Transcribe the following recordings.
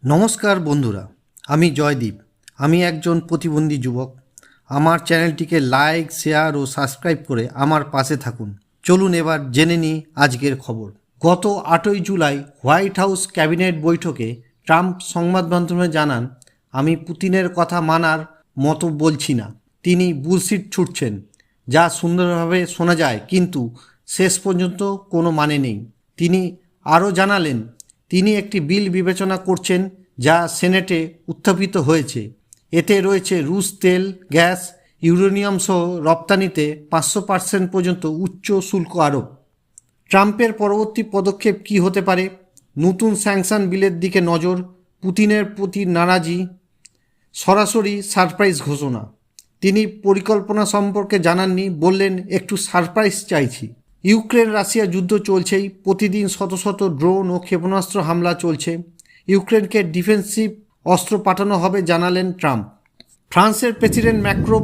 নমস্কার বন্ধুরা, আমি জয়দীপ। আমি একজন প্রতিবন্ধী যুবক। আমার চ্যানেলটিকে লাইক, শেয়ার ও সাবস্ক্রাইব করে আমার পাশে থাকুন। চলুন এবার জেনে নিই আজকের খবর। গত 8ই জুলাই হোয়াইট হাউস ক্যাবিনেট বৈঠকে ট্রাম্প সংবাদ মাধ্যমে জানান, আমি পুতিনের কথা মানার মতো বলছি না। তিনি বুলশিট ছুটছেন, যা সুন্দরভাবে শোনা যায় কিন্তু শেষ পর্যন্ত কোনো মানে নেই। তিনি আরও জানালেন, তিনি একটি বিল বিবেচনা করছেন যা সেনেটে উত্থাপিত হয়েছে। এতে রয়েছে রুশ তেল, গ্যাস, ইউরেনিয়াম সহ রপ্তানিতে 500% পর্যন্ত উচ্চ শুল্ক আরোপ। ট্রাম্পের পরবর্তী পদক্ষেপ কী হতে পারে? নতুন স্যাংশন বিলের দিকে নজর, পুতিনের প্রতি নারাজি, সরাসরি সারপ্রাইজ ঘোষণা। তিনি পরিকল্পনা সম্পর্কে জানাননি, বললেন একটু সারপ্রাইজ চাইছি। ইউক্রেন রাশিয়া যুদ্ধ চলছেই, প্রতিদিন শত শত ড্রোন ও ক্ষেপণাস্ত্র হামলা চলছে। ইউক্রেনকে ডিফেন্সিভ অস্ত্র পাঠানো হবে জানালেন ট্রাম্প। ফ্রান্সের প্রেসিডেন্ট ম্যাক্রো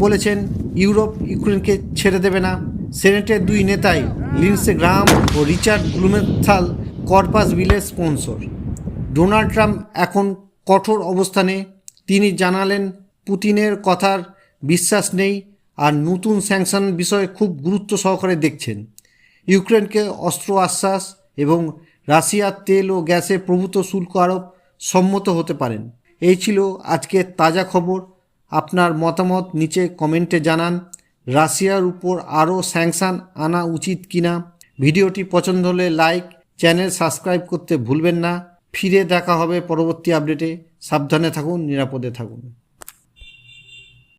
বলেছেন, ইউরোপ ইউক্রেনকে ছেড়ে দেবে না। সেনেটের দুই নেতাই লিন্ডসে গ্রাহাম ও রিচার্ড ব্লুমেন্থাল কর্পাস বিলের স্পন্সর। ডোনাল্ড ট্রাম্প এখন কঠোর অবস্থানে। তিনি জানালেন, পুতিনের কথার বিশ্বাস নেই আর নতুন স্যাংশন বিষয়ে খুব গুরুত্ব সহকারে দেখছেন। ইউক্রেনকে অস্ত্র আশ্বাস এবং রাশিয়ার তেল ও গ্যাসে প্রভূত শুল্ক আরোপ সম্মত হতে পারেন। এই ছিল আজকের তাজা খবর। আপনার মতামত নিচে কমেন্টে জানান। রাশিয়ার উপর আরও স্যাংশন আনা উচিত কিনা? ভিডিওটি পছন্দ হলে লাইক, চ্যানেল সাবস্ক্রাইব করতে ভুলবেন না। ফিরে দেখা হবে পরবর্তী আপডেটে। সাবধানে থাকুন, নিরাপদে থাকুন।